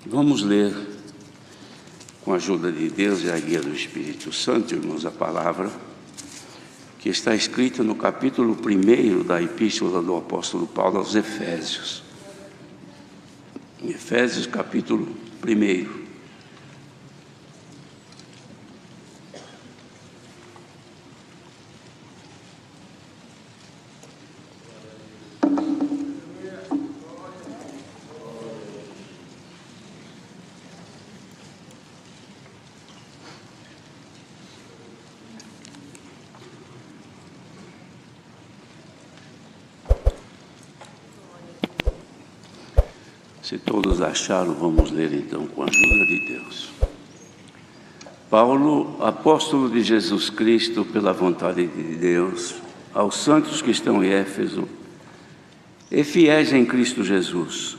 Vamos ler, com a ajuda de Deus e a guia do Espírito Santo, irmãos, a palavra que está escrita no capítulo 1 da Epístola do Apóstolo Paulo aos Efésios. Em Efésios, capítulo 1. Se todos acharam, vamos ler então com a ajuda de Deus. Paulo, apóstolo de Jesus Cristo, pela vontade de Deus, aos santos que estão em Éfeso e fiéis em Cristo Jesus,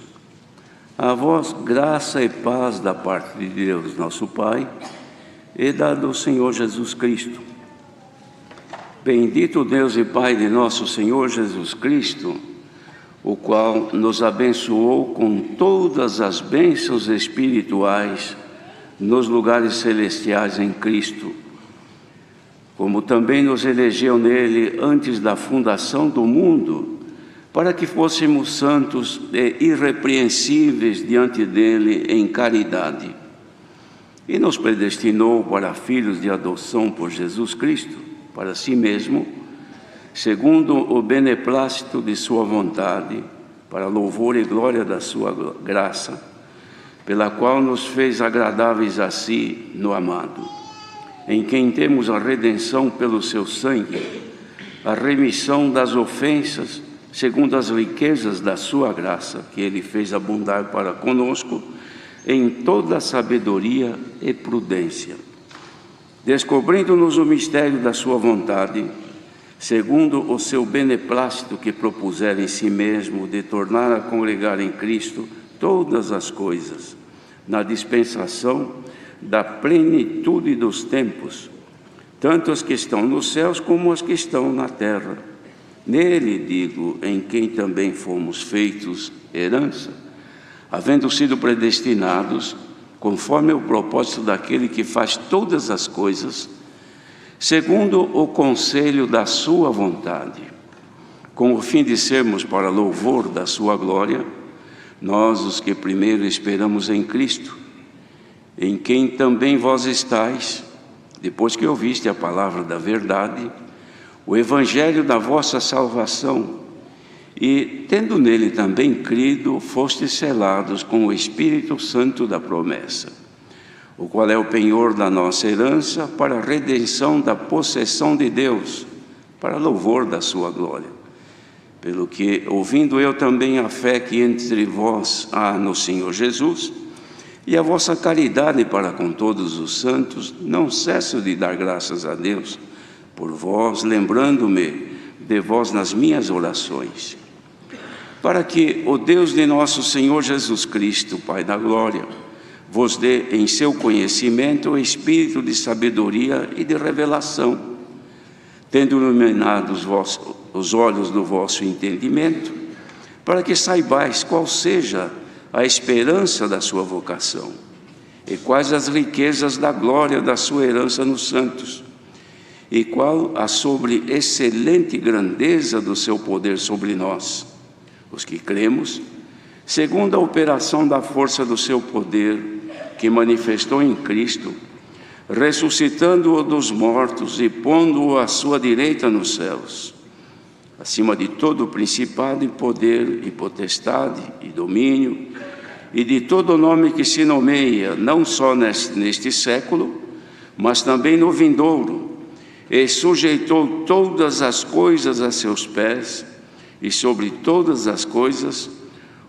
a vós graça e paz da parte de Deus, nosso Pai, e da do Senhor Jesus Cristo. Bendito Deus e Pai de nosso Senhor Jesus Cristo, o qual nos abençoou com todas as bênçãos espirituais nos lugares celestiais em Cristo, como também nos elegeu nele antes da fundação do mundo, para que fôssemos santos e irrepreensíveis diante dele em caridade. E nos predestinou para filhos de adoção por Jesus Cristo, para si mesmo, segundo o beneplácito de sua vontade, para louvor e glória da sua graça, pela qual nos fez agradáveis a si no amado, em quem temos a redenção pelo seu sangue, a remissão das ofensas, segundo as riquezas da sua graça, que ele fez abundar para conosco, em toda sabedoria e prudência, descobrindo-nos o mistério da sua vontade, segundo o seu beneplácito que propusera em si mesmo de tornar a congregar em Cristo todas as coisas, na dispensação da plenitude dos tempos, tanto as que estão nos céus como as que estão na terra. Nele, digo, em quem também fomos feitos herança, havendo sido predestinados, conforme o propósito daquele que faz todas as coisas, segundo o conselho da sua vontade, com o fim de sermos para louvor da sua glória, nós os que primeiro esperamos em Cristo, em quem também vós estáis, depois que ouviste a palavra da verdade, o evangelho da vossa salvação, e, tendo nele também crido, fostes selados com o Espírito Santo da promessa, o qual é o penhor da nossa herança para a redenção da possessão de Deus, para louvor da sua glória. Pelo que, ouvindo eu também a fé que entre vós há no Senhor Jesus, e a vossa caridade para com todos os santos, não cesso de dar graças a Deus por vós, lembrando-me de vós nas minhas orações, para que o Deus de nosso Senhor Jesus Cristo, Pai da glória, vos dê em seu conhecimento o espírito de sabedoria e de revelação, tendo iluminados os olhos do vosso entendimento, para que saibais qual seja a esperança da sua vocação, e quais as riquezas da glória da sua herança nos santos, e qual a sobre excelente grandeza do seu poder sobre nós, os que cremos, segundo a operação da força do seu poder, que manifestou em Cristo, ressuscitando-o dos mortos e pondo-o à sua direita nos céus, acima de todo o principado e poder e potestade e domínio, e de todo nome que se nomeia, não só neste século, mas também no vindouro, e sujeitou todas as coisas a seus pés, e sobre todas as coisas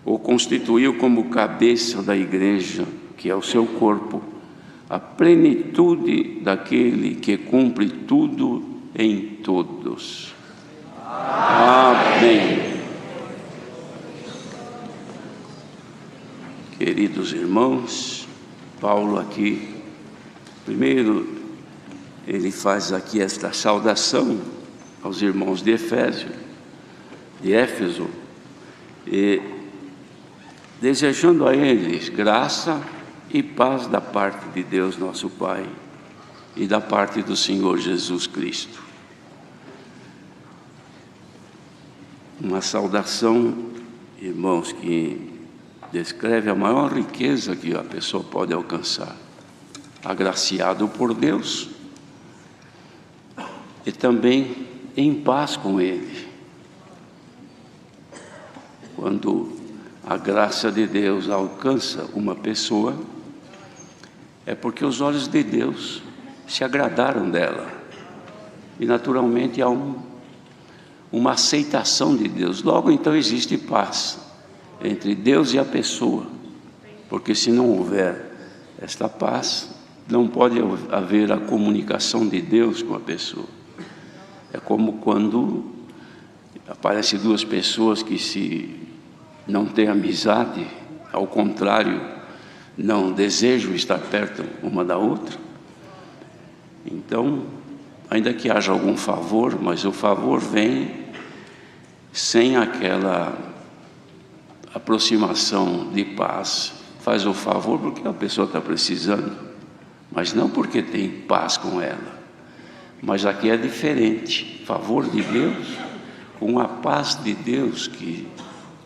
o constituiu como cabeça da igreja, que é o seu corpo, a plenitude daquele que cumpre tudo em todos. Amém. Queridos irmãos, Paulo aqui, primeiro, ele faz aqui esta saudação aos irmãos de Éfeso, e desejando a eles graça e paz da parte de Deus nosso Pai e da parte do Senhor Jesus Cristo. Uma saudação, irmãos, que descreve a maior riqueza que a pessoa pode alcançar. Agraciado por Deus e também em paz com Ele. Quando a graça de Deus alcança uma pessoa, é porque os olhos de Deus se agradaram dela. E naturalmente há uma aceitação de Deus. Logo então existe paz entre Deus e a pessoa. Porque se não houver esta paz, não pode haver a comunicação de Deus com a pessoa. É como quando aparecem duas pessoas que se não têm amizade, ao contrário, não desejam estar perto uma da outra. Então, ainda que haja algum favor, mas o favor vem sem aquela aproximação de paz. Faz o favor porque a pessoa está precisando, mas não porque tem paz com ela. Mas aqui é diferente, favor de Deus, com a paz de Deus que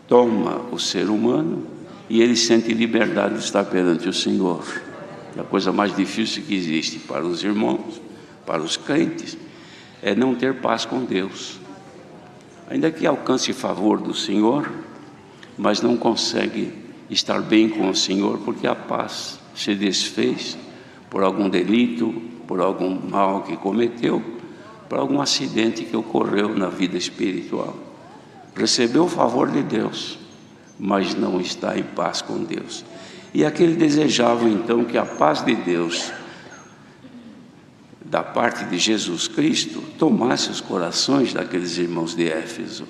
toma o ser humano e ele sente liberdade de estar perante o Senhor. É a coisa mais difícil que existe para os irmãos, para os crentes, é não ter paz com Deus. Ainda que alcance favor do Senhor, mas não consegue estar bem com o Senhor, porque a paz se desfez por algum delito, por algum mal que cometeu, por algum acidente que ocorreu na vida espiritual. Recebeu o favor de Deus, mas não está em paz com Deus. E aquele desejava então que a paz de Deus, da parte de Jesus Cristo, tomasse os corações daqueles irmãos de Éfeso.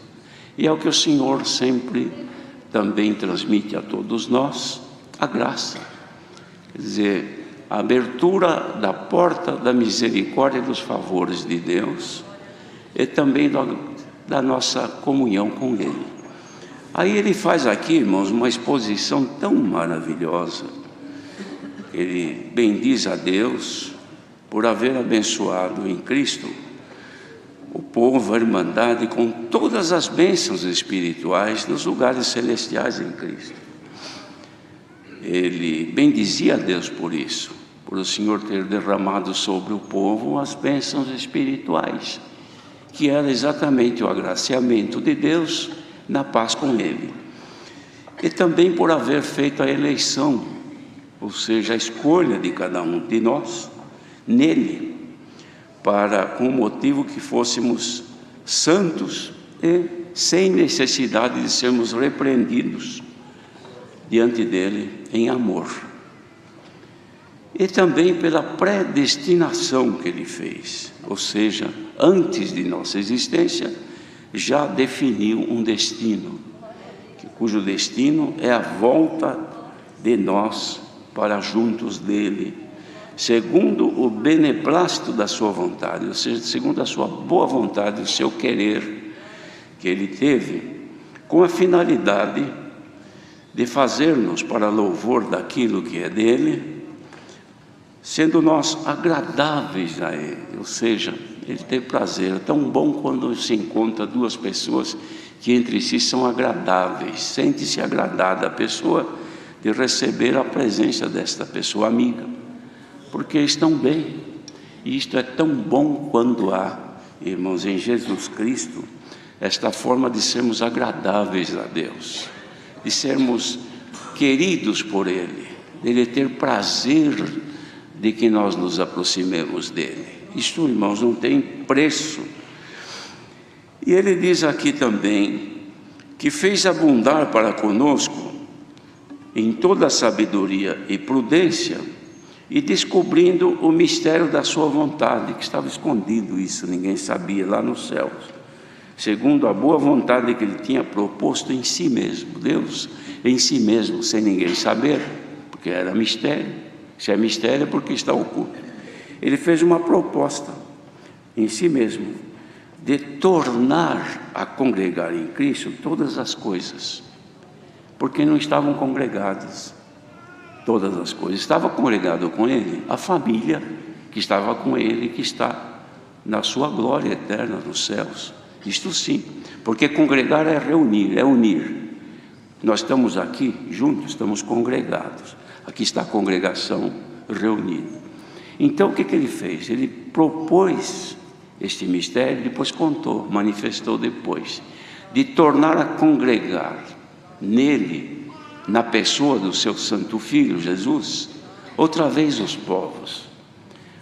E é o que o Senhor sempre também transmite a todos nós, a graça. Quer dizer, a abertura da porta da misericórdia e dos favores de Deus e também da nossa comunhão com Ele. Aí ele faz aqui, irmãos, uma exposição tão maravilhosa. Ele bendiz a Deus por haver abençoado em Cristo o povo, a irmandade, com todas as bênçãos espirituais nos lugares celestiais em Cristo. Ele bendizia a Deus por isso, por o Senhor ter derramado sobre o povo as bênçãos espirituais, que era exatamente o agraciamento de Deus na paz com Ele. E também por haver feito a eleição, ou seja, a escolha de cada um de nós, nele, com o motivo que fôssemos santos e sem necessidade de sermos repreendidos diante dele em amor. E também pela predestinação que ele fez, ou seja, antes de nossa existência, já definiu um destino, cujo destino é a volta de nós para juntos dele, segundo o beneplácito da sua vontade, ou seja, segundo a sua boa vontade, o seu querer, que ele teve, com a finalidade de fazer-nos para louvor daquilo que é dele, sendo nós agradáveis a ele, ou seja, ele tem prazer. É tão bom quando se encontra duas pessoas que entre si são agradáveis, sente-se agradada a pessoa de receber a presença desta pessoa amiga, porque estão bem. E isto é tão bom quando há, irmãos, em Jesus Cristo, esta forma de sermos agradáveis a Deus, de sermos queridos por Ele, dele ter prazer de que nós nos aproximemos dele. Isto, irmãos, não tem preço. E ele diz aqui também que fez abundar para conosco em toda a sabedoria e prudência, e descobrindo o mistério da sua vontade, que estava escondido, isso ninguém sabia lá nos céus, segundo a boa vontade que ele tinha proposto em si mesmo. Deus em si mesmo, sem ninguém saber, porque era mistério. Se é mistério é porque está oculto. Ele fez uma proposta em si mesmo de tornar a congregar em Cristo todas as coisas, porque não estavam congregadas todas as coisas. Estava congregado com ele a família que estava com ele, que está na sua glória eterna nos céus. Isto sim, porque congregar é reunir, é unir. Nós estamos aqui juntos, estamos congregados. Aqui está a congregação reunida. Então o que ele fez? Ele propôs este mistério, depois contou, manifestou depois, de tornar a congregar nele, na pessoa do seu santo Filho, Jesus, outra vez os povos.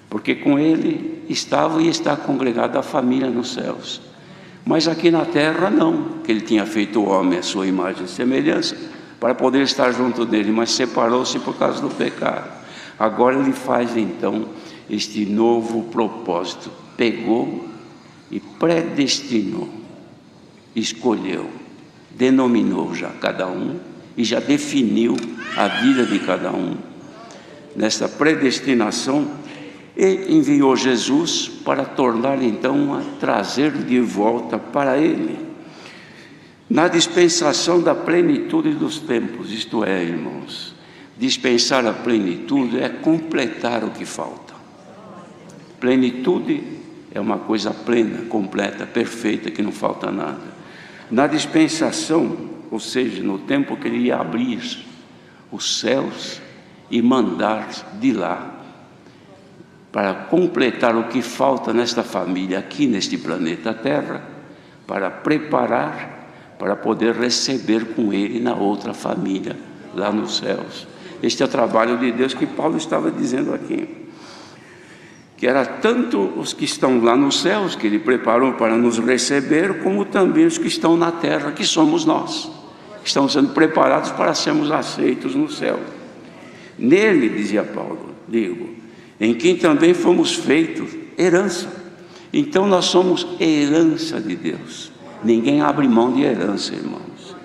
Porque com ele estava e está congregada a família nos céus. Mas aqui na terra não, que ele tinha feito o homem à sua imagem e semelhança, para poder estar junto dele, mas separou-se por causa do pecado. Agora ele faz então este novo propósito, pegou e predestinou, escolheu, denominou já cada um e já definiu a vida de cada um. Nessa predestinação, e enviou Jesus para tornar então a trazer de volta para ele, na dispensação da plenitude dos tempos. Isto é, irmãos, dispensar a plenitude é completar o que falta. Plenitude é uma coisa plena, completa, perfeita, que não falta nada. Na dispensação, ou seja, no tempo que ele ia abrir os céus e mandar de lá, para completar o que falta nesta família aqui neste planeta Terra, para preparar, para poder receber com ele na outra família, lá nos céus. Este é o trabalho de Deus que Paulo estava dizendo aqui, que era tanto os que estão lá nos céus, que ele preparou para nos receber, como também os que estão na terra, que somos nós, que estamos sendo preparados para sermos aceitos no céu. Nele, dizia Paulo, em quem também fomos feitos herança. Então nós somos herança de Deus. Ninguém abre mão de herança, irmãos.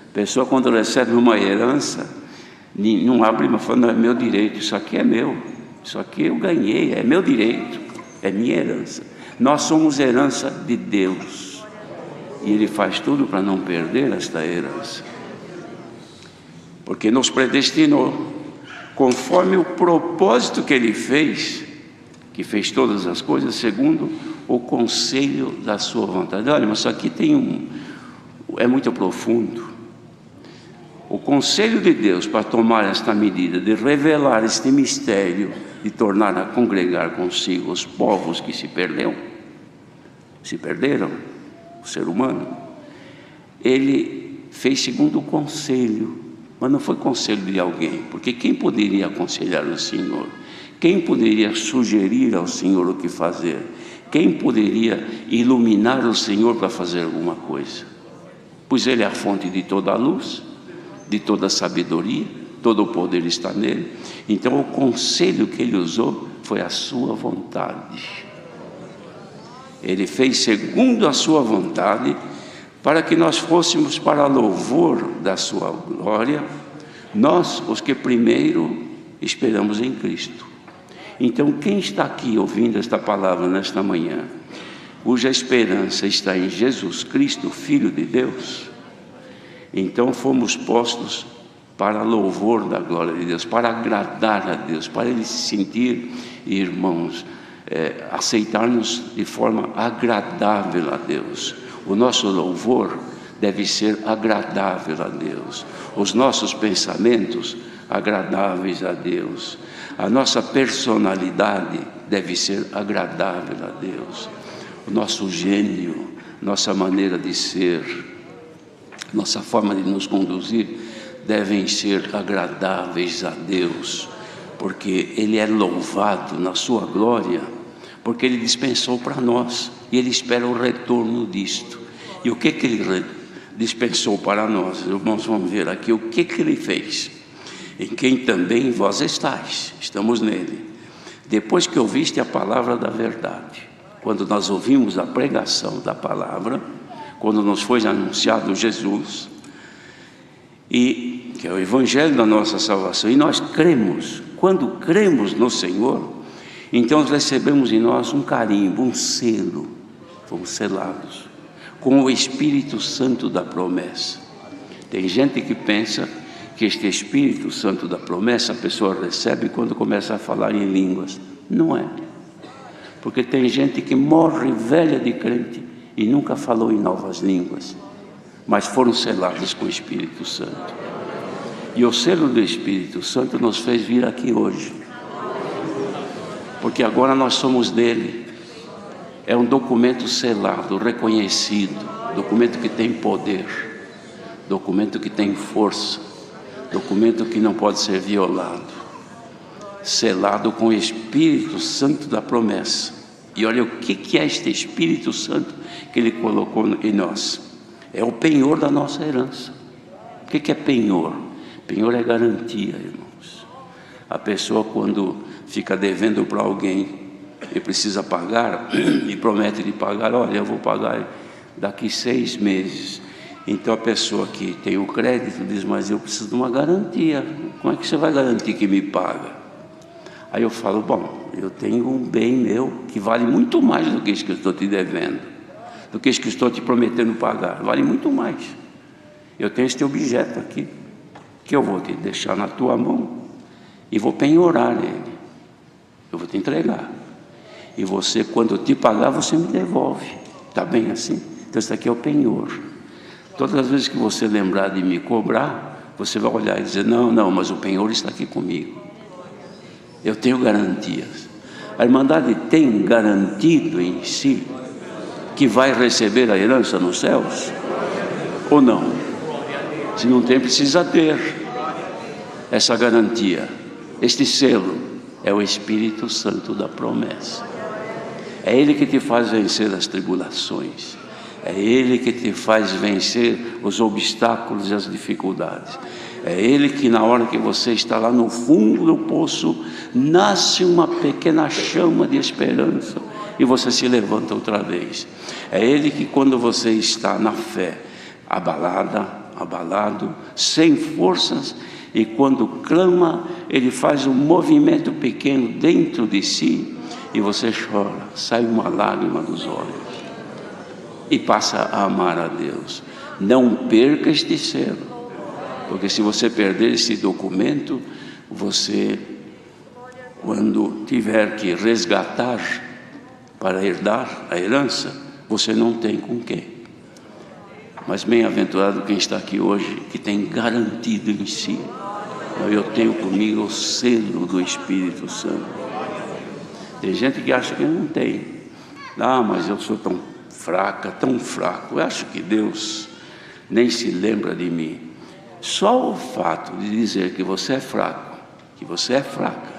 A pessoa, quando recebe uma herança, não abre mão, fala, não, é meu direito, isso aqui é meu, isso aqui eu ganhei, é meu direito, é minha herança. Nós somos herança de Deus, e Ele faz tudo para não perder esta herança, porque nos predestinou conforme o propósito que Ele fez, que fez todas as coisas segundo o conselho da sua vontade. Olha, mas isso aqui é muito profundo. O conselho de Deus para tomar esta medida, de revelar este mistério, de tornar a congregar consigo os povos que se perderam, o ser humano, Ele fez segundo o conselho. Mas não foi conselho de alguém, porque quem poderia aconselhar o Senhor? Quem poderia sugerir ao Senhor o que fazer? Quem poderia iluminar o Senhor para fazer alguma coisa? Pois Ele é a fonte de toda a luz, de toda a sabedoria, todo o poder está nele. Então o conselho que Ele usou foi a sua vontade. Ele fez segundo a sua vontade, para que nós fôssemos para louvor da sua glória, nós, os que primeiro esperamos em Cristo. Então, quem está aqui ouvindo esta palavra nesta manhã, cuja esperança está em Jesus Cristo, Filho de Deus, então fomos postos para louvor da glória de Deus, para agradar a Deus, para Ele se sentir, irmãos, aceitar-nos de forma agradável a Deus. O nosso louvor deve ser agradável a Deus, os nossos pensamentos agradáveis a Deus, a nossa personalidade deve ser agradável a Deus, o nosso gênio, nossa maneira de ser, nossa forma de nos conduzir devem ser agradáveis a Deus, porque Ele é louvado na sua glória, porque Ele dispensou para nós, e Ele espera o retorno disto. E o que Ele dispensou para nós? Irmãos, vamos ver aqui o que Ele fez. Em quem também vós estáis, estamos nele. Depois que ouviste a palavra da verdade, quando nós ouvimos a pregação da palavra, quando nos foi anunciado Jesus, e que é o evangelho da nossa salvação, e nós cremos, quando cremos no Senhor, então recebemos em nós um carimbo, um selo, fomos selados com o Espírito Santo da promessa. Tem gente que pensa que este Espírito Santo da promessa a pessoa recebe quando começa a falar em línguas. Não é. Porque tem gente que morre velha de crente e nunca falou em novas línguas, mas foram selados com o Espírito Santo. E o selo do Espírito Santo nos fez vir aqui hoje, porque agora nós somos dele. É um documento selado, reconhecido, documento que tem poder, documento que tem força, documento que não pode ser violado, selado com o Espírito Santo da promessa. E olha o que é este Espírito Santo que ele colocou em nós. É o penhor da nossa herança. O que é penhor? Penhor é garantia, irmãos. A pessoa, quando fica devendo para alguém e precisa pagar, e promete lhe pagar, olha, eu vou pagar daqui 6 meses. Então a pessoa que tem o crédito diz, mas eu preciso de uma garantia. Como é que você vai garantir que me paga? Aí eu falo, bom, eu tenho um bem meu que vale muito mais do que isso que eu estou te devendo, do que isso que eu estou te prometendo pagar, vale muito mais. Eu tenho este objeto aqui, que eu vou te deixar na tua mão e vou penhorar ele, eu vou te entregar. E você, quando eu te pagar, você me devolve. Está bem assim? Então isso aqui é o penhor. Todas as vezes que você lembrar de me cobrar, você vai olhar e dizer, não, mas o penhor está aqui comigo. Eu tenho garantias. A Irmandade tem garantido em si que vai receber a herança nos céus? Ou não? Se não tem, precisa ter essa garantia. Este selo é o Espírito Santo da promessa. É Ele que te faz vencer as tribulações. É Ele que te faz vencer os obstáculos e as dificuldades. É Ele que, na hora que você está lá no fundo do poço, nasce uma pequena chama de esperança e você se levanta outra vez. É Ele que, quando você está na fé, abalado, sem forças, e quando clama, Ele faz um movimento pequeno dentro de si e você chora, sai uma lágrima dos olhos e passa a amar a Deus. Não perca este selo, porque se você perder esse documento, você, quando tiver que resgatar para herdar a herança, você não tem com quem. Mas bem-aventurado quem está aqui hoje, que tem garantido em si, eu tenho comigo o selo do Espírito Santo. Tem gente que acha que não tem. Mas eu sou tão fraca, tão fraco. Eu acho que Deus nem se lembra de mim. Só o fato de dizer que você é fraco, que você é fraca,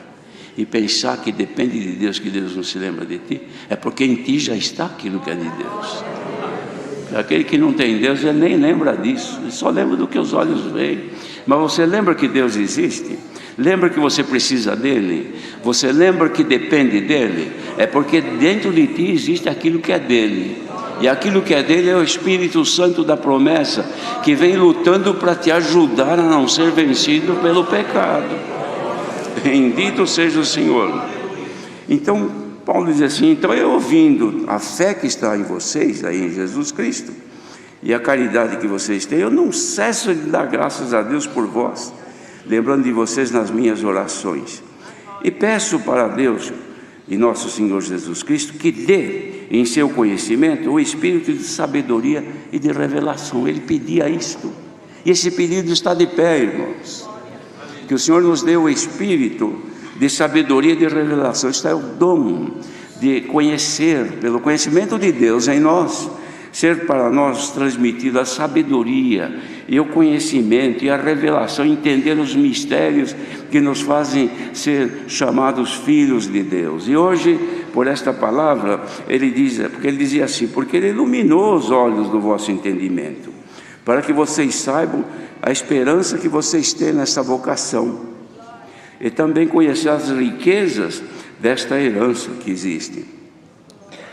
e pensar que depende de Deus, que Deus não se lembra de ti, é porque em ti já está aquilo que é de Deus. Aquele que não tem Deus, ele nem lembra disso, ele só lembra do que os olhos veem. Mas você lembra que Deus existe? Lembra que você precisa dele? Você lembra que depende dele? É porque dentro de ti existe aquilo que é dele. E aquilo que é dele é o Espírito Santo da promessa, que vem lutando para te ajudar a não ser vencido pelo pecado. Bendito seja o Senhor. Então, Paulo diz assim, então eu ouvindo a fé que está em vocês, aí em Jesus Cristo, e a caridade que vocês têm, eu não cesso de dar graças a Deus por vós, lembrando de vocês nas minhas orações. E peço para Deus e nosso Senhor Jesus Cristo que dê em seu conhecimento o espírito de sabedoria e de revelação. Ele pedia isto, e esse pedido está de pé, irmãos. Que o Senhor nos dê o espírito de sabedoria e de revelação. Isto é o dom de conhecer, pelo conhecimento de Deus em nós, ser para nós transmitido a sabedoria e o conhecimento e a revelação, entender os mistérios que nos fazem ser chamados filhos de Deus. E hoje, por esta palavra, ele diz, porque ele dizia assim, porque ele iluminou os olhos do vosso entendimento, para que vocês saibam a esperança que vocês têm nessa vocação, e também conhecer as riquezas desta herança que existe.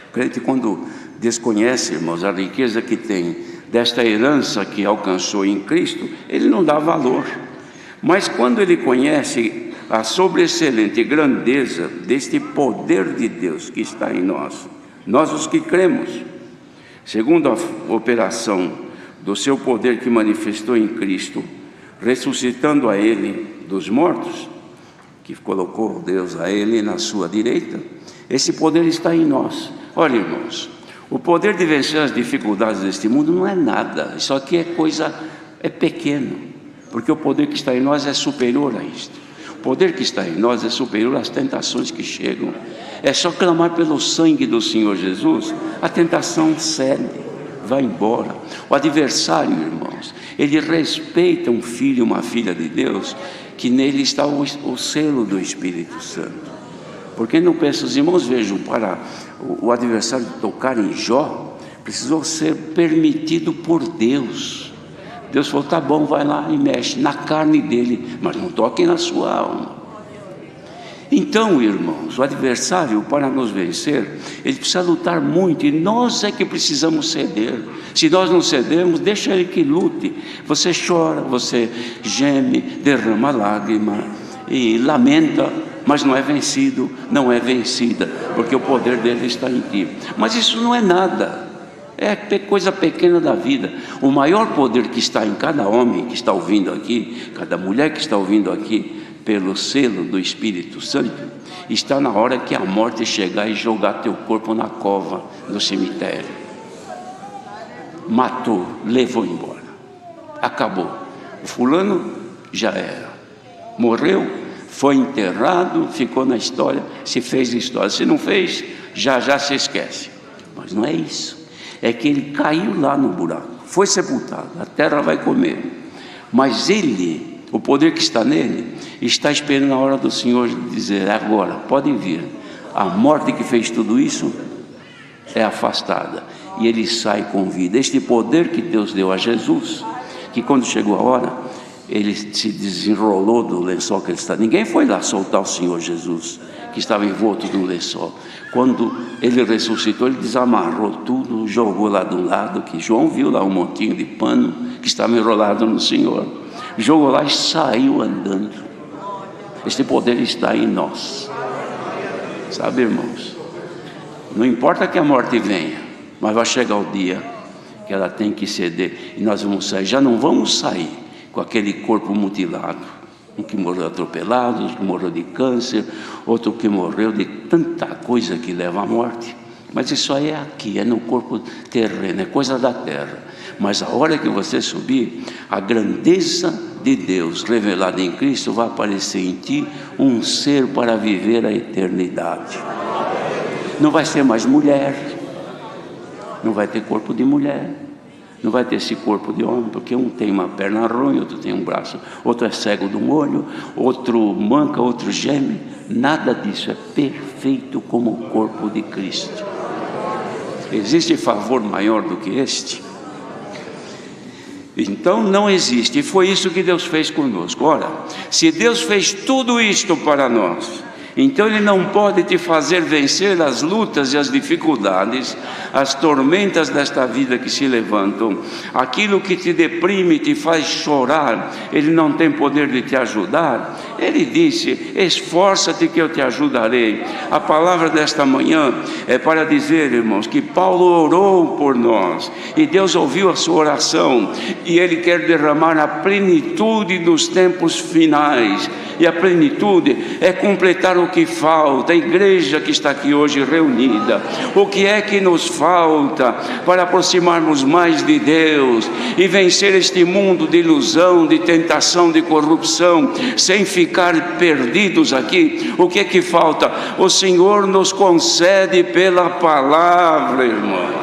O crente, quando desconhece, irmãos, a riqueza que tem desta herança que alcançou em Cristo, ele não dá valor. Mas quando ele conhece a sobreexcelente grandeza deste poder de Deus que está em nós, nós os que cremos, segundo a operação do seu poder que manifestou em Cristo, ressuscitando a Ele dos mortos, que colocou Deus a Ele na sua direita, esse poder está em nós. Olha, irmãos, o poder de vencer as dificuldades deste mundo não é nada, isso aqui é pequeno, porque o poder que está em nós é superior a isto. O poder que está em nós é superior às tentações que chegam. É só clamar pelo sangue do Senhor Jesus, a tentação cede, vai embora. O adversário, irmãos, ele respeita um filho e uma filha de Deus, que nele está o selo do Espírito Santo. Porque não pensa, os irmãos vejam, para o adversário tocar em Jó, precisou ser permitido por Deus. Deus falou, tá bom, vai lá e mexe na carne dele, mas não toque na sua alma. Então, irmãos, o adversário, para nos vencer, ele precisa lutar muito, e nós é que precisamos ceder. Se nós não cedermos, deixa ele que lute. Você chora, você geme, derrama lágrima e lamenta, mas não é vencido, não é vencida, porque o poder dele está em ti. Mas isso não é nada, é coisa pequena da vida. O maior poder que está em cada homem que está ouvindo aqui, cada mulher que está ouvindo aqui, pelo selo do Espírito Santo, está na hora que a morte chegar e jogar teu corpo na cova, no cemitério. Matou, levou embora, acabou. O fulano já era, morreu, foi enterrado, ficou na história, se fez história. Se não fez, já se esquece. Mas não é isso, é que ele caiu lá no buraco, foi sepultado, a terra vai comer, mas ele, o poder que está nele, está esperando a hora do Senhor dizer, agora, podem vir. A morte que fez tudo isso é afastada, e ele sai com vida. Este poder que Deus deu a Jesus, que quando chegou a hora, ele se desenrolou do lençol que ele está. Ninguém foi lá soltar o Senhor Jesus, que estava envolto no lençol. Quando ele ressuscitou, ele desamarrou tudo, jogou lá do lado, que João viu lá um montinho de pano que estava enrolado no Senhor. Jogou lá e saiu andando. Este poder está em nós. Sabe, irmãos, não importa que a morte venha, mas vai chegar o dia que ela tem que ceder, e nós vamos sair. Já não vamos sair com aquele corpo mutilado, um que morreu atropelado, outro que morreu de câncer, outro que morreu de tanta coisa que leva à morte. Mas isso aí é aqui, é no corpo terreno, é coisa da terra. Mas a hora que você subir, a grandeza de Deus revelada em Cristo vai aparecer em ti, um ser para viver a eternidade. Não vai ser mais mulher, não vai ter corpo de mulher, não vai ter esse corpo de homem, porque um tem uma perna ruim, outro tem um braço, outro é cego de um olho, outro manca, outro geme. Nada disso, é perfeito como o corpo de Cristo. Existe favor maior do que este? Então não existe, e foi isso que Deus fez conosco. Ora, se Deus fez tudo isto para nós, então Ele não pode te fazer vencer as lutas e as dificuldades, as tormentas desta vida que se levantam, aquilo que te deprime, te faz chorar. Ele não tem poder de te ajudar. Ele disse, esforça-te que eu te ajudarei. A palavra desta manhã é para dizer, irmãos, que Paulo orou por nós, e Deus ouviu a sua oração, e Ele quer derramar a plenitude dos tempos finais, e a plenitude é completar o que falta. A igreja que está aqui hoje reunida, o que é que nos falta para aproximarmos mais de Deus e vencer este mundo de ilusão, de tentação, de corrupção, sem ficar perdidos aqui? O que é que falta? O Senhor nos concede pela palavra, irmão.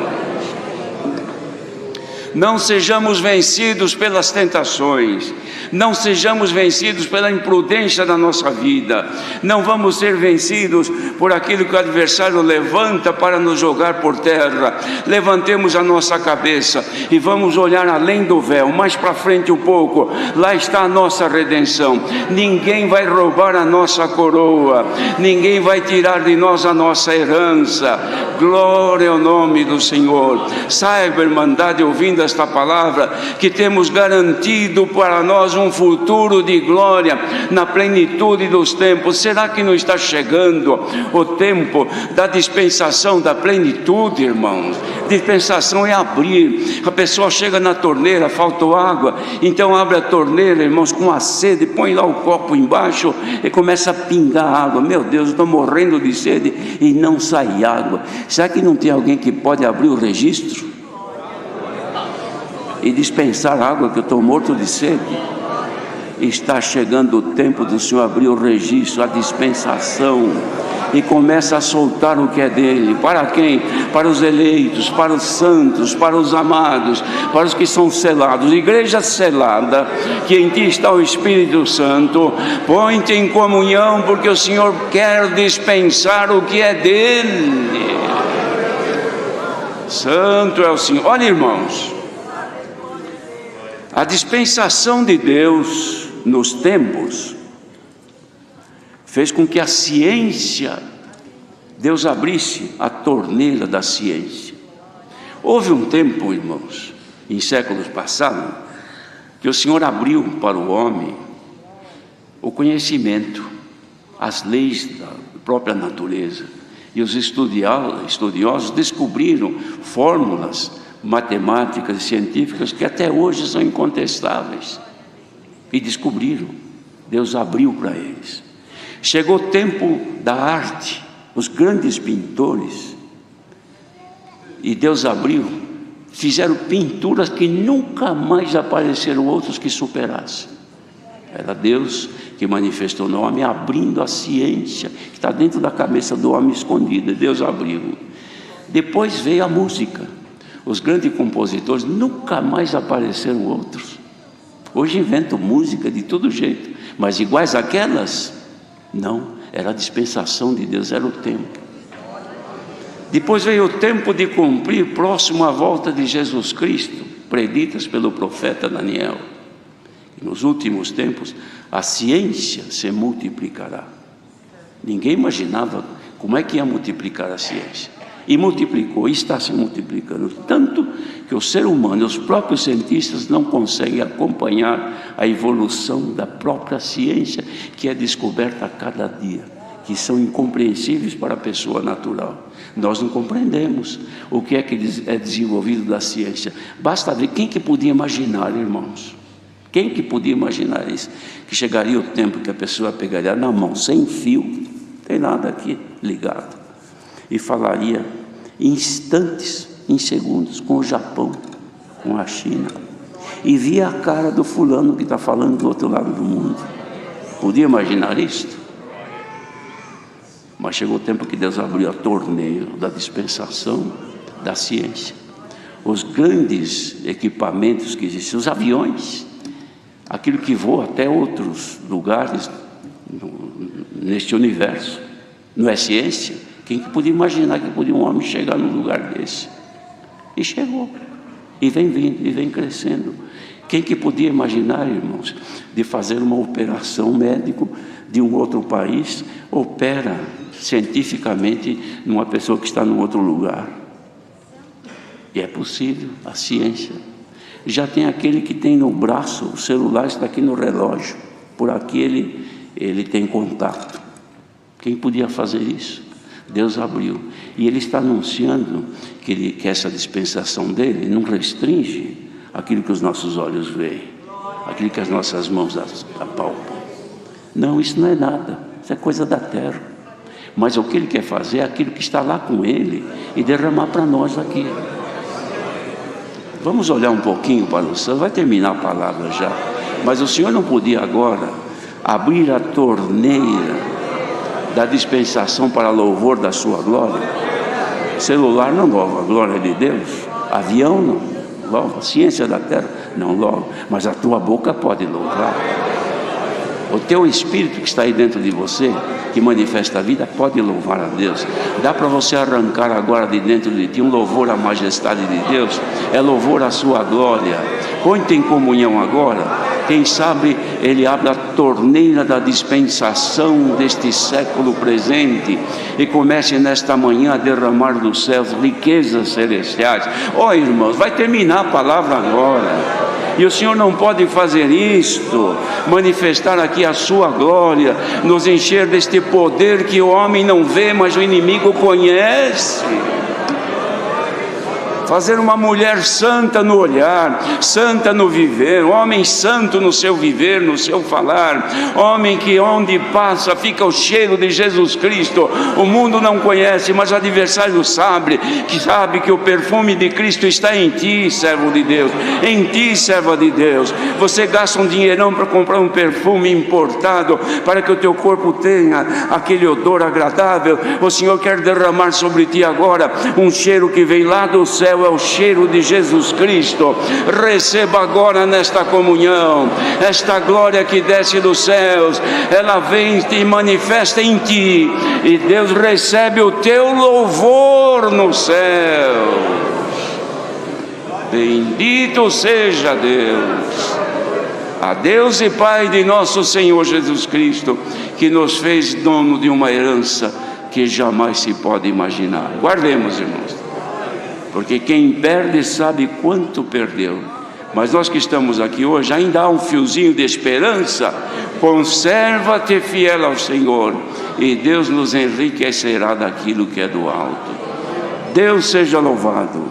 Não sejamos vencidos pelas tentações, não sejamos vencidos pela imprudência da nossa vida, não vamos ser vencidos por aquilo que o adversário levanta para nos jogar por terra. Levantemos a nossa cabeça e vamos olhar além do véu, mais para frente um pouco. Lá está a nossa redenção. Ninguém vai roubar a nossa coroa, ninguém vai tirar de nós a nossa herança. Glória ao nome do Senhor. Saiba, irmandade, ouvindo esta palavra, que temos garantido para nós um futuro de glória na plenitude dos tempos. Será que não está chegando o tempo da dispensação da plenitude, irmãos? Dispensação é abrir. A pessoa chega na torneira, faltou água, então abre a torneira, irmãos, com a sede, põe lá o copo embaixo e começa a pingar água. Meu Deus, eu estou morrendo de sede e não sai água. Será que não tem alguém que pode abrir o registro e dispensar água, que eu estou morto de sede? Está chegando o tempo do Senhor abrir o registro, a dispensação, e começa a soltar o que é dele. Para quem? Para os eleitos, para os santos, para os amados, para os que são selados. Igreja selada, que em ti está o Espírito Santo, põe-te em comunhão, porque o Senhor quer dispensar o que é dele. Santo é o Senhor. Olha, irmãos, a dispensação de Deus nos tempos fez com que a ciência, Deus abrisse a torneira da ciência. Houve um tempo, irmãos, em séculos passados, que o Senhor abriu para o homem o conhecimento, as leis da própria natureza, e os estudiosos descobriram fórmulas matemáticas e científicas que até hoje são incontestáveis, e descobriram. Deus abriu para eles. Chegou o tempo da arte, os grandes pintores, e Deus abriu, fizeram pinturas que nunca mais apareceram outros que superassem. Era Deus que manifestou no homem, abrindo a ciência que está dentro da cabeça do homem escondida. Deus abriu. Depois veio a música. Os grandes compositores, nunca mais apareceram outros. Hoje inventam música de todo jeito, mas iguais àquelas, não. Era a dispensação de Deus, era o tempo. Depois veio o tempo de cumprir, próximo à volta de Jesus Cristo, preditas pelo profeta Daniel. E nos últimos tempos, a ciência se multiplicará. Ninguém imaginava como é que ia multiplicar a ciência. E multiplicou, e está se multiplicando, tanto que o ser humano, os próprios cientistas não conseguem acompanhar a evolução da própria ciência, que é descoberta a cada dia, que são incompreensíveis para a pessoa natural. Nós não compreendemos o que é desenvolvido da ciência. Basta ver, quem que podia imaginar, irmãos? Quem que podia imaginar isso? Que chegaria o tempo que a pessoa pegaria na mão, sem fio, não tem nada aqui ligado, e falaria em instantes, em segundos, com o Japão, com a China, e via a cara do fulano que está falando do outro lado do mundo. Podia imaginar isto? Mas chegou o tempo que Deus abriu a torneira da dispensação da ciência. Os grandes equipamentos que existem, os aviões, aquilo que voa até outros lugares neste universo, não é ciência? Quem que podia imaginar que podia um homem chegar num lugar desse? E chegou, e vem vindo, e vem crescendo. Quem que podia imaginar, irmãos, de fazer uma operação, médico de um outro país opera cientificamente numa pessoa que está num outro lugar? E é possível, a ciência. Já tem aquele que tem no braço, o celular está aqui no relógio, por aqui ele tem contato. Quem podia fazer isso? Deus abriu, e Ele está anunciando que essa dispensação dele não restringe aquilo que os nossos olhos veem, aquilo que as nossas mãos apalpam. Não, isso não é nada, isso é coisa da terra. Mas o que Ele quer fazer é aquilo que está lá com Ele e derramar para nós aqui. Vamos olhar um pouquinho para o céu, vai terminar a palavra já, mas o Senhor não podia agora abrir a torneira da dispensação para louvor da sua glória? Celular não louva a glória de Deus, avião não louva, ciência da terra não louva, mas a tua boca pode louvar. O teu espírito que está aí dentro de você, que manifesta a vida, pode louvar a Deus. Dá para você arrancar agora de dentro de ti um louvor à majestade de Deus, é louvor à sua glória. Põe-te em comunhão agora. Quem sabe Ele abre a torneira da dispensação deste século presente e comece nesta manhã a derramar dos céus riquezas celestiais. Ó, irmãos, vai terminar a palavra agora. E o Senhor não pode fazer isto, manifestar aqui a sua glória, nos encher deste poder que o homem não vê, mas o inimigo conhece. Fazer uma mulher santa no olhar, santa no viver, homem santo no seu viver, no seu falar, homem que onde passa fica o cheiro de Jesus Cristo. O mundo não conhece, mas o adversário sabe que o perfume de Cristo está em ti, servo de Deus, em ti, serva de Deus. Você gasta um dinheirão para comprar um perfume importado, para que o teu corpo tenha aquele odor agradável. O Senhor quer derramar sobre ti agora um cheiro que vem lá do céu, é o cheiro de Jesus Cristo. Receba agora nesta comunhão, esta glória que desce dos céus, ela vem e manifesta em ti, e Deus recebe o teu louvor no céu. Bendito seja Deus, a Deus e Pai de nosso Senhor Jesus Cristo, que nos fez dono de uma herança que jamais se pode imaginar. Guardemos, irmãos, porque quem perde sabe quanto perdeu. Mas nós que estamos aqui hoje, ainda há um fiozinho de esperança. Conserva-te fiel ao Senhor, e Deus nos enriquecerá daquilo que é do alto. Deus seja louvado.